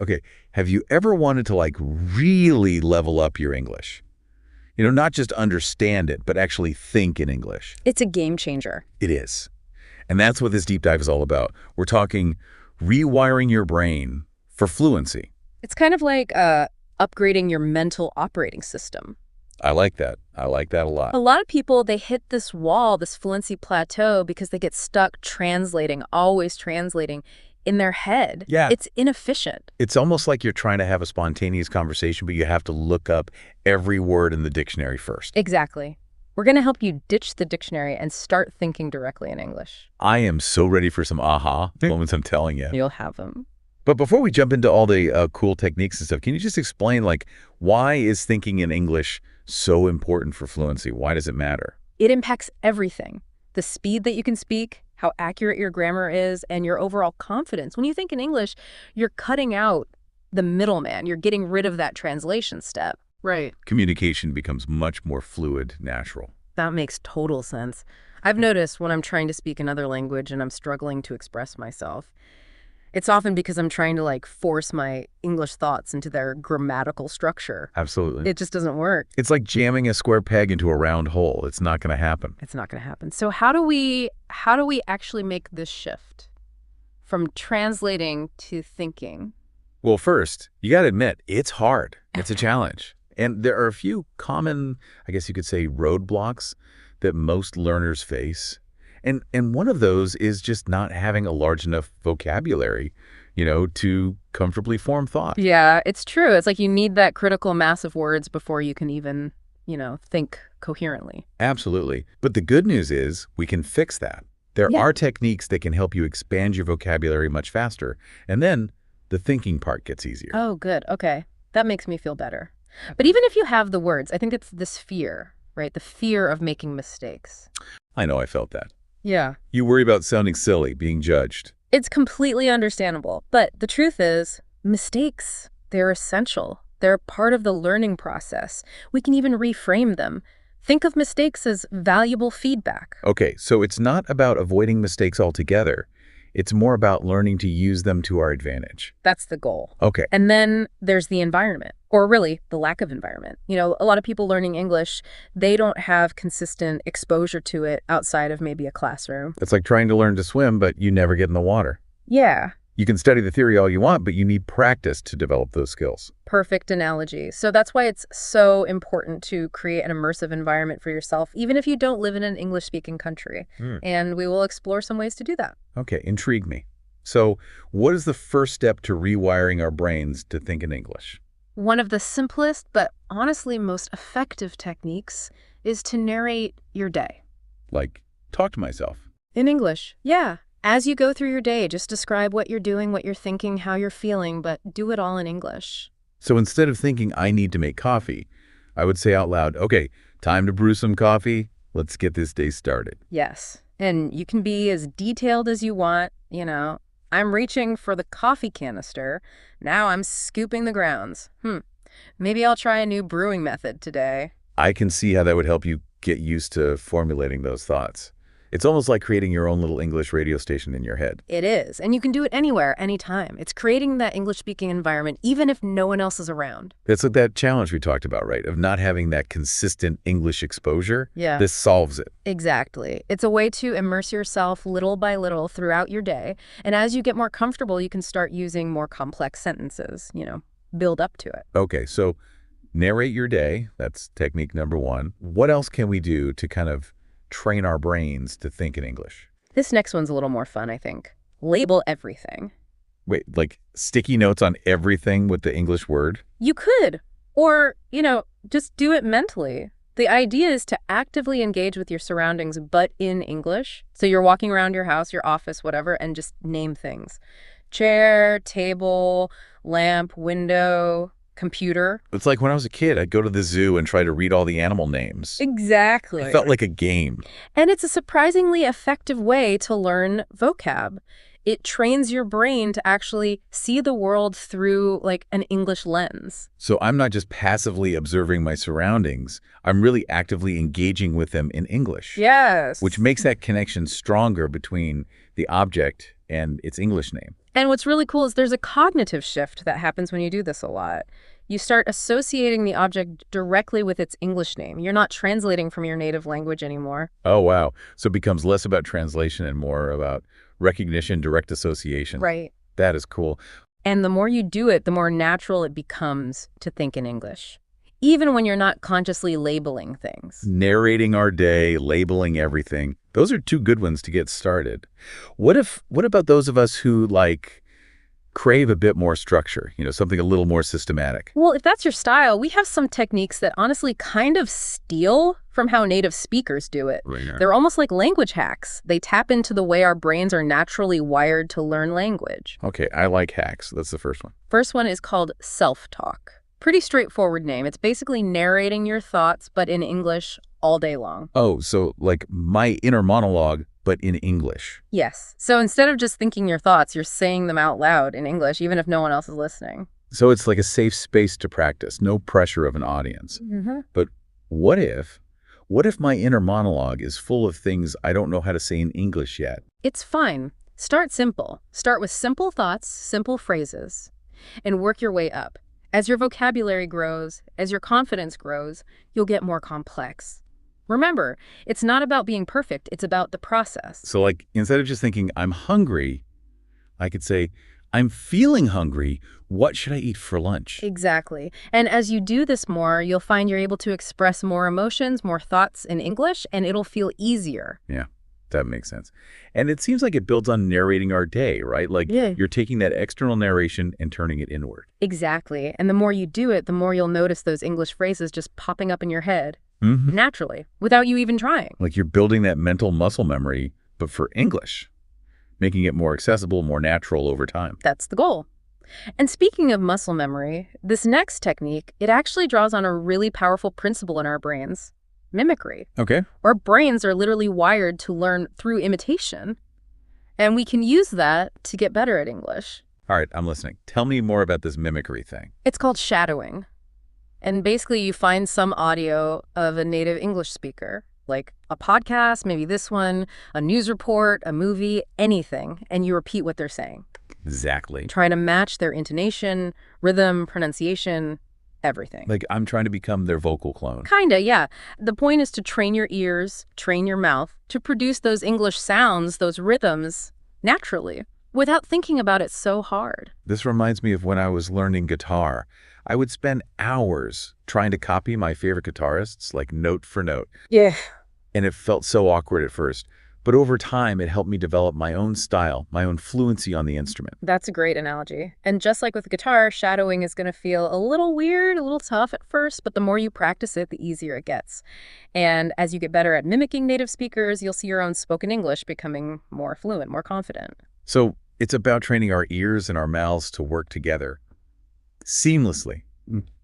Okay, have you ever wanted to like really level up your English? Not just understand it, but actually think in English. It's a game changer. It is. And that's what this deep dive is all about. We're talking rewiring your brain for fluency. It's kind of like upgrading your mental operating system. I like that. I like that a lot. A lot of people, they hit this wall, this fluency plateau, because they get stuck translating, always translating in their head. Yeah. It's inefficient. It's almost like you're trying to have a spontaneous conversation, but you have to look up every word in the dictionary first. Exactly. We're going to help you ditch the dictionary and start thinking directly in English. I am so ready for some aha moments, I'm telling you. You'll have them. But before we jump into all the cool techniques and stuff, can you just explain, like, why is thinking in English so important for fluency? Why does it matter? It impacts everything. The speed that you can speak, how accurate your grammar is, and your overall confidence. When you think in English, you're cutting out the middleman. You're getting rid of that translation step. Right. Communication becomes much more fluid, natural. That makes total sense. I've noticed when I'm trying to speak another language and I'm struggling to express myself, it's often because I'm trying to like force my English thoughts into their grammatical structure. Absolutely. It just doesn't work. It's like jamming a square peg into a round hole. It's not going to happen. It's not going to happen. So how do we actually make this shift from translating to thinking? Well, first, you got to admit, it's hard. It's a challenge. And there are a few common, I guess you could say, roadblocks that most learners face. And one of those is just not having a large enough vocabulary, to comfortably form thought. Yeah, it's true. It's like you need that critical mass of words before you can even, think coherently. Absolutely. But the good news is we can fix that. There are techniques that can help you expand your vocabulary much faster. And then the thinking part gets easier. Oh, good. Okay. That makes me feel better. But even if you have the words, I think it's this fear, right? The fear of making mistakes. I know, I felt that. Yeah. You worry about sounding silly, being judged. It's completely understandable. But the truth is, mistakes, they're essential. They're part of the learning process. We can even reframe them. Think of mistakes as valuable feedback. Okay, so it's not about avoiding mistakes altogether. It's more about learning to use them to our advantage. That's the goal. Okay. And then there's the environment, or really the lack of environment. A lot of people learning English, they don't have consistent exposure to it outside of maybe a classroom. It's like trying to learn to swim, but you never get in the water. Yeah. You can study the theory all you want, but you need practice to develop those skills. Perfect analogy. So that's why it's so important to create an immersive environment for yourself, even if you don't live in an English-speaking country. And we will explore some ways to do that. Okay, intrigue me. So what is the first step to rewiring our brains to think in English? One of the simplest, but honestly most effective techniques is to narrate your day. Like, talk to myself. In English, yeah. As you go through your day, just describe what you're doing, what you're thinking, how you're feeling, but do it all in English. So instead of thinking I need to make coffee, I would say out loud, okay, time to brew some coffee. Let's get this day started. Yes. And you can be as detailed as you want. I'm reaching for the coffee canister. Now I'm scooping the grounds. Maybe I'll try a new brewing method today. I can see how that would help you get used to formulating those thoughts. It's almost like creating your own little English radio station in your head. It is. And you can do it anywhere, anytime. It's creating that English-speaking environment, even if no one else is around. It's like that challenge we talked about, right? Of not having that consistent English exposure. Yeah. This solves it. Exactly. It's a way to immerse yourself little by little throughout your day. And as you get more comfortable, you can start using more complex sentences, build up to it. Okay, so narrate your day. That's technique number one. What else can we do to kind of train our brains to think in English? This next one's a little more fun, I think. Label everything. Wait, like sticky notes on everything with the English word? You could. Or, just do it mentally. The idea is to actively engage with your surroundings, but in English. So you're walking around your house, your office, whatever, and just name things. Chair, table, lamp, window, computer. It's like when I was a kid, I'd go to the zoo and try to read all the animal names. Exactly. It felt like a game. And it's a surprisingly effective way to learn vocab. It trains your brain to actually see the world through like an English lens. So I'm not just passively observing my surroundings. I'm really actively engaging with them in English. Yes. Which makes that connection stronger between the object and its English name. And what's really cool is there's a cognitive shift that happens when you do this a lot. You start associating the object directly with its English name. You're not translating from your native language anymore. Oh, wow. So it becomes less about translation and more about recognition, direct association. Right. That is cool. And the more you do it, the more natural it becomes to think in English, even when you're not consciously labeling things. Narrating our day, labeling everything. Those are two good ones to get started. What about those of us who crave a bit more structure, something a little more systematic? Well, if that's your style, we have some techniques that honestly kind of steal from how native speakers do it. Right. They're almost like language hacks. They tap into the way our brains are naturally wired to learn language. Okay, I like hacks. That's the first one. First one is called self-talk. Pretty straightforward name. It's basically narrating your thoughts, but in English all day long. Oh, so like my inner monologue, but in English. Yes. So instead of just thinking your thoughts, you're saying them out loud in English, even if no one else is listening. So it's like a safe space to practice, no pressure of an audience. Mm-hmm. But what if my inner monologue is full of things I don't know how to say in English yet? It's fine. Start simple. Start with simple thoughts, simple phrases, and work your way up. As your vocabulary grows, as your confidence grows, you'll get more complex. Remember, it's not about being perfect, it's about the process. So like instead of just thinking I'm hungry, I could say I'm feeling hungry. What should I eat for lunch? Exactly. And as you do this more, you'll find you're able to express more emotions, more thoughts in English, and it'll feel easier. Yeah, that makes sense. And it seems like it builds on narrating our day, right? Like you're taking that external narration and turning it inward. Exactly. And the more you do it, the more you'll notice those English phrases just popping up in your head. Mm-hmm. Naturally, without you even trying. Like you're building that mental muscle memory, but for English, making it more accessible, more natural over time. That's the goal. And speaking of muscle memory, this next technique, it actually draws on a really powerful principle in our brains, mimicry. Okay. Our brains are literally wired to learn through imitation, and we can use that to get better at English. All right, I'm listening. Tell me more about this mimicry thing. It's called shadowing. And basically, you find some audio of a native English speaker, like a podcast, maybe this one, a news report, a movie, anything, and you repeat what they're saying. Exactly. Trying to match their intonation, rhythm, pronunciation, everything. Like I'm trying to become their vocal clone. Kinda, yeah. The point is to train your ears, train your mouth, to produce those English sounds, those rhythms, naturally, without thinking about it so hard. This reminds me of when I was learning guitar. I would spend hours trying to copy my favorite guitarists, like note for note. Yeah. And it felt so awkward at first. But over time, it helped me develop my own style, my own fluency on the instrument. That's a great analogy. And just like with guitar, shadowing is going to feel a little weird, a little tough at first, but the more you practice it, the easier it gets. And as you get better at mimicking native speakers, you'll see your own spoken English becoming more fluent, more confident. So it's about training our ears and our mouths to work together seamlessly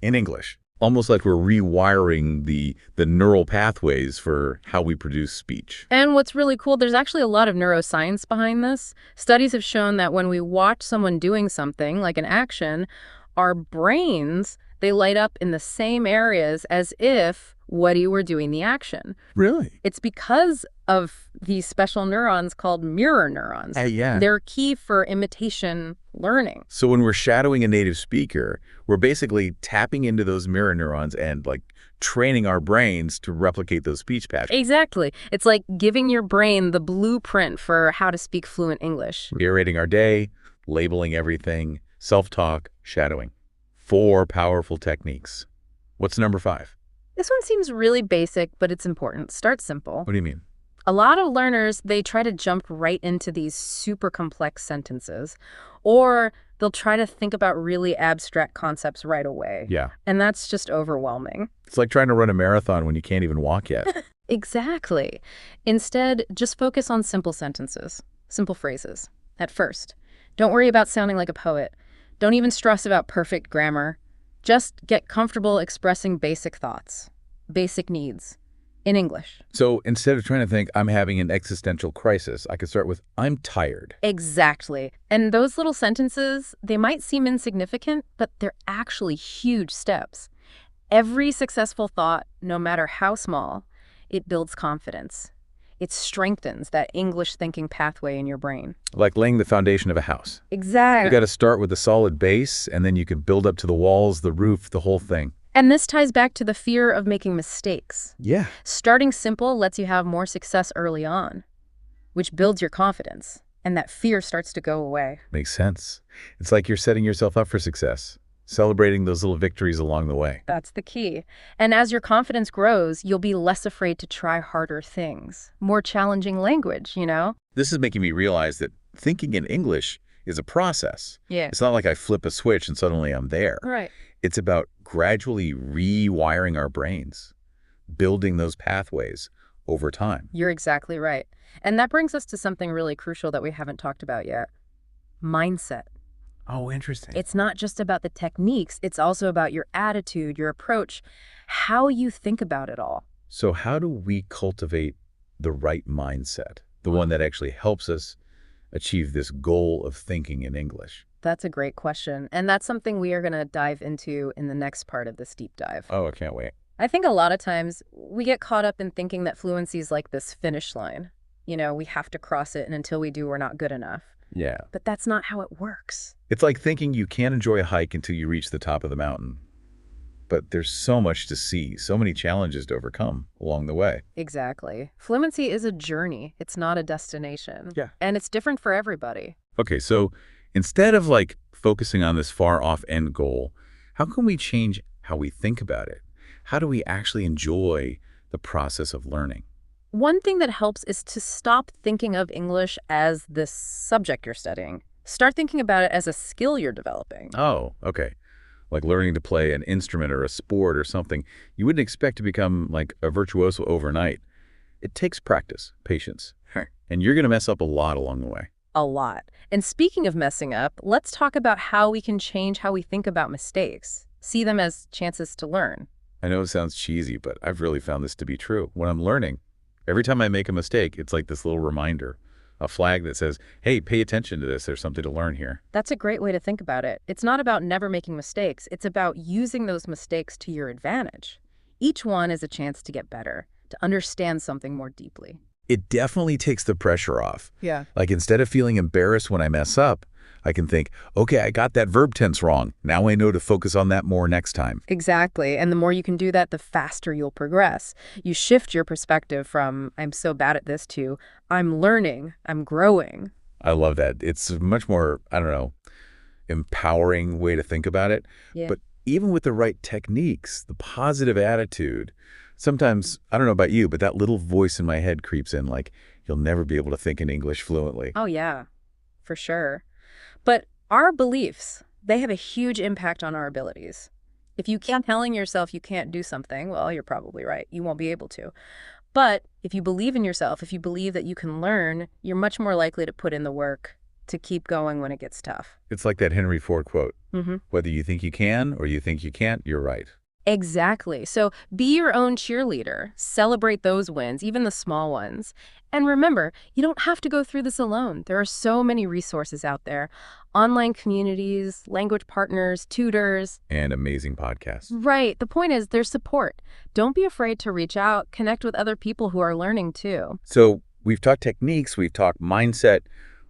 in English. Almost like we're rewiring the neural pathways for how we produce speech. And what's really cool, there's actually a lot of neuroscience behind this. Studies have shown that when we watch someone doing something, like an action, our brains, they light up in the same areas as if Woody were doing the action. Really? It's because of these special neurons called mirror neurons. Yeah. They're key for imitation learning. So when we're shadowing a native speaker, we're basically tapping into those mirror neurons and training our brains to replicate those speech patterns. Exactly. It's like giving your brain the blueprint for how to speak fluent English. Narrating our day, labeling everything, self-talk, shadowing. 4 powerful techniques. What's number 5? This one seems really basic, but it's important. Start simple. What do you mean? A lot of learners, they try to jump right into these super complex sentences, or they'll try to think about really abstract concepts right away. Yeah. And that's just overwhelming. It's like trying to run a marathon when you can't even walk yet. Exactly. Instead, just focus on simple sentences, simple phrases. At first, don't worry about sounding like a poet. Don't even stress about perfect grammar. Just get comfortable expressing basic thoughts, basic needs, in English. So instead of trying to think I'm having an existential crisis, I could start with I'm tired. Exactly. And those little sentences, they might seem insignificant, but they're actually huge steps. Every successful thought, no matter how small, it builds confidence. It strengthens that English thinking pathway in your brain. Like laying the foundation of a house. You Exactly. got to start with a solid base, and then you can build up to the walls, the roof, the whole thing. And this ties back to the fear of making mistakes. Yeah. Starting simple lets you have more success early on, which builds your confidence, and that fear starts to go away. Makes sense. It's like you're setting yourself up for success, celebrating those little victories along the way. That's the key. And as your confidence grows, you'll be less afraid to try harder things, more challenging language, you know? This is making me realize that thinking in English is a process. Yeah. It's not like I flip a switch and suddenly I'm there. Right. It's about gradually rewiring our brains, building those pathways over time. You're exactly right. And that brings us to something really crucial that we haven't talked about yet. Mindset. Oh, interesting. It's not just about the techniques, it's also about your attitude, your approach, how you think about it all. So how do we cultivate the right mindset, the one that actually helps us achieve this goal of thinking in English? That's a great question. And that's something we are going to dive into in the next part of this deep dive. Oh, I can't wait. I think a lot of times we get caught up in thinking that fluency is like this finish line. You know, we have to cross it, and until we do, we're not good enough. Yeah. But that's not how it works. It's like thinking you can't enjoy a hike until you reach the top of the mountain. But there's so much to see, so many challenges to overcome along the way. Exactly. Fluency is a journey. It's not a destination. Yeah. And it's different for everybody. Okay, so instead of like focusing on this far off end goal, how can we change how we think about it? How do we actually enjoy the process of learning? One thing that helps is to stop thinking of English as this subject you're studying. Start thinking about it as a skill you're developing. Oh, okay. Like learning to play an instrument or a sport or something. You wouldn't expect to become like a virtuoso overnight. It takes practice, patience, and you're going to mess up a lot along the way. A lot. And speaking of messing up, let's talk about how we can change how we think about mistakes. See them as chances to learn. I know it sounds cheesy, but I've really found this to be true. When I'm learning, every time I make a mistake, it's like this little reminder, a flag that says, hey, pay attention to this. There's something to learn here. That's a great way to think about it. It's not about never making mistakes. It's about using those mistakes to your advantage. Each one is a chance to get better, to understand something more deeply. It definitely takes the pressure off. Yeah. Like instead of feeling embarrassed when I mess up, I can think, okay, I got that verb tense wrong. Now I know to focus on that more next time. Exactly. And the more you can do that, the faster you'll progress. You shift your perspective from, I'm so bad at this, to, I'm learning, I'm growing. I love that. It's a much more, I don't know, empowering way to think about it. Yeah. But even with the right techniques, the positive attitude, sometimes, I don't know about you, but that little voice in my head creeps in like, you'll never be able to think in English fluently. Oh, yeah, for sure. But our beliefs, they have a huge impact on our abilities. If you keep telling yourself you can't do something, well, you're probably right. You won't be able to. But if you believe in yourself, if you believe that you can learn, you're much more likely to put in the work to keep going when it gets tough. It's like that Henry Ford quote, Mm-hmm. whether you think you can or you think you can't, you're right. Exactly. So be your own cheerleader. Celebrate those wins, even the small ones. And remember, you don't have to go through this alone. There are so many resources out there. Online communities, language partners, tutors. And amazing podcasts. Right. The point is there's support. Don't be afraid to reach out, connect with other people who are learning too. So we've talked techniques, we've talked mindset.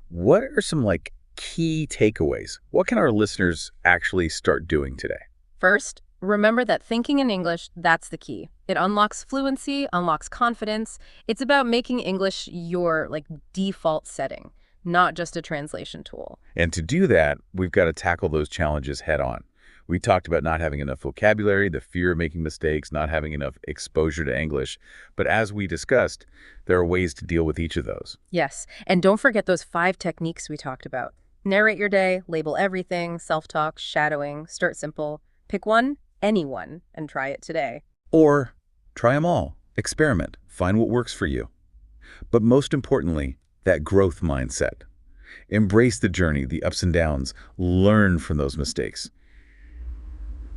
What are some like key takeaways? What can our listeners actually start doing today? First, remember that thinking in English, that's the key. It unlocks fluency, unlocks confidence. It's about making English your default setting, not just a translation tool. And to do that, we've got to tackle those challenges head on. We talked about not having enough vocabulary, the fear of making mistakes, not having enough exposure to English. But as we discussed, there are ways to deal with each of those. Yes, and don't forget those 5 techniques we talked about. Narrate your day, label everything, self-talk, shadowing, start simple. Pick one, anyone, and try it today. Or try them all. Experiment. Find what works for you. But most importantly, that growth mindset. Embrace the journey, the ups and downs. Learn from those mistakes.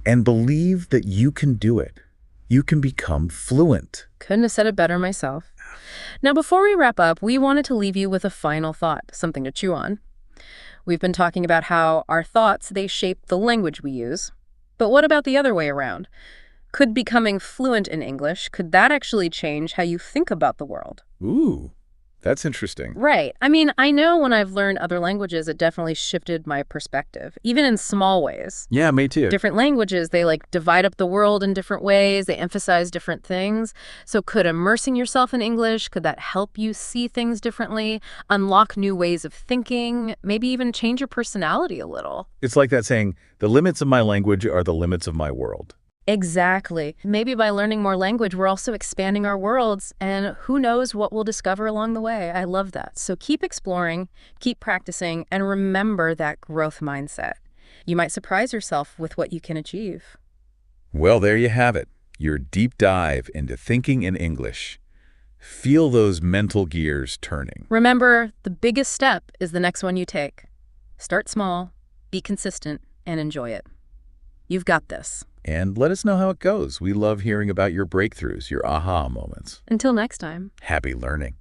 And believe that you can do it. You can become fluent. Couldn't have said it better myself. Now, before we wrap up, we wanted to leave you with a final thought, something to chew on. We've been talking about how our thoughts, they shape the language we use. But what about the other way around? Could becoming fluent in English, could that actually change how you think about the world? Ooh, that's interesting. Right. I mean, I know when I've learned other languages, it definitely shifted my perspective, even in small ways. Yeah, me too. Different languages, they like divide up the world in different ways, they emphasize different things. So could immersing yourself in English, could that help you see things differently, unlock new ways of thinking, maybe even change your personality a little? It's like that saying, the limits of my language are the limits of my world. Exactly. Maybe by learning more language, we're also expanding our worlds, and who knows what we'll discover along the way. I love that. So keep exploring, keep practicing, and remember that growth mindset. You might surprise yourself with what you can achieve. Well, there you have it. Your deep dive into thinking in English. Feel those mental gears turning. Remember, the biggest step is the next one you take. Start small, be consistent, and enjoy it. You've got this. And let us know how it goes. We love hearing about your breakthroughs, your aha moments. Until next time. Happy learning.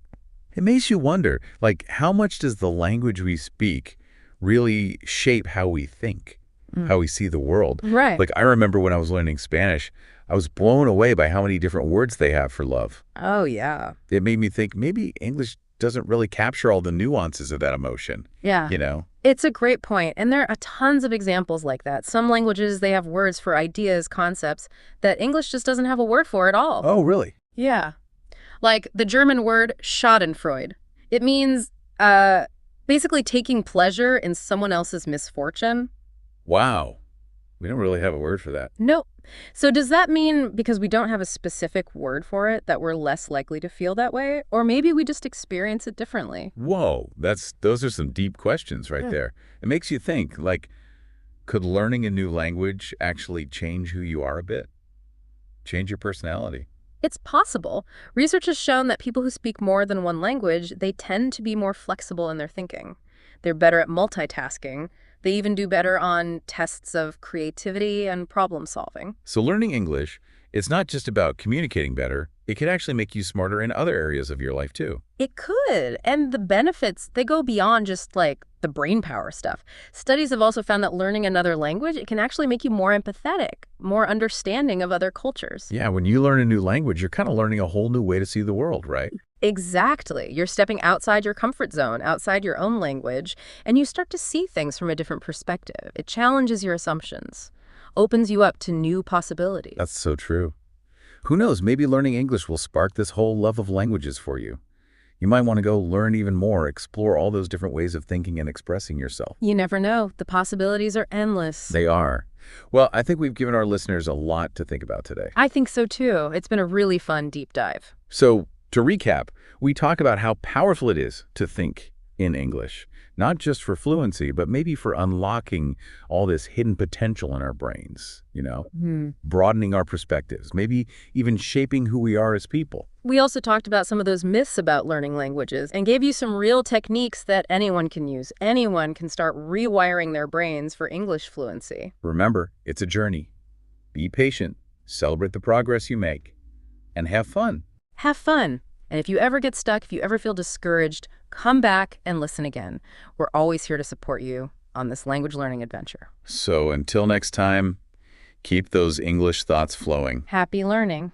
It makes you wonder, like, how much does the language we speak really shape how we think, how we see the world? Right. Like, I remember when I was learning Spanish, I was blown away by how many different words they have for love. Oh, yeah. It made me think maybe English doesn't really capture all the nuances of that emotion. Yeah. You know? It's a great point, and there are tons of examples like that. Some languages, they have words for ideas, concepts, that English just doesn't have a word for at all. Oh, really? Yeah. Like the German word Schadenfreude. It means basically taking pleasure in someone else's misfortune. Wow. We don't really have a word for that. Nope. So does that mean because we don't have a specific word for it that we're less likely to feel that way? Or maybe we just experience it differently? Whoa, those are some deep questions right there. It makes you think, like, could learning a new language actually change who you are a bit? Change your personality? It's possible. Research has shown that people who speak more than one language, they tend to be more flexible in their thinking. They're better at multitasking. They even do better on tests of creativity and problem solving. So learning English, it's not just about communicating better. It could actually make you smarter in other areas of your life, too. It could. And the benefits, they go beyond just like the brain power stuff. Studies have also found that learning another language, it can actually make you more empathetic, more understanding of other cultures. Yeah, when you learn a new language, you're kind of learning a whole new way to see the world, right? Exactly. You're stepping outside your comfort zone, outside your own language, and you start to see things from a different perspective. It challenges your assumptions, opens you up to new possibilities. That's so true. Who knows, maybe learning English will spark this whole love of languages for you. You might want to go learn even more, explore all those different ways of thinking and expressing yourself. You never know. The possibilities are endless. They are. Well, I think we've given our listeners a lot to think about today. I think so too. It's been a really fun deep dive. So, to recap, we talk about how powerful it is to think in English, not just for fluency, but maybe for unlocking all this hidden potential in our brains, broadening our perspectives, maybe even shaping who we are as people. We also talked about some of those myths about learning languages and gave you some real techniques that anyone can use. Anyone can start rewiring their brains for English fluency. Remember, it's a journey. Be patient, celebrate the progress you make, and have fun. Have fun. And if you ever get stuck, if you ever feel discouraged, come back and listen again. We're always here to support you on this language learning adventure. So until next time, keep those English thoughts flowing. Happy learning.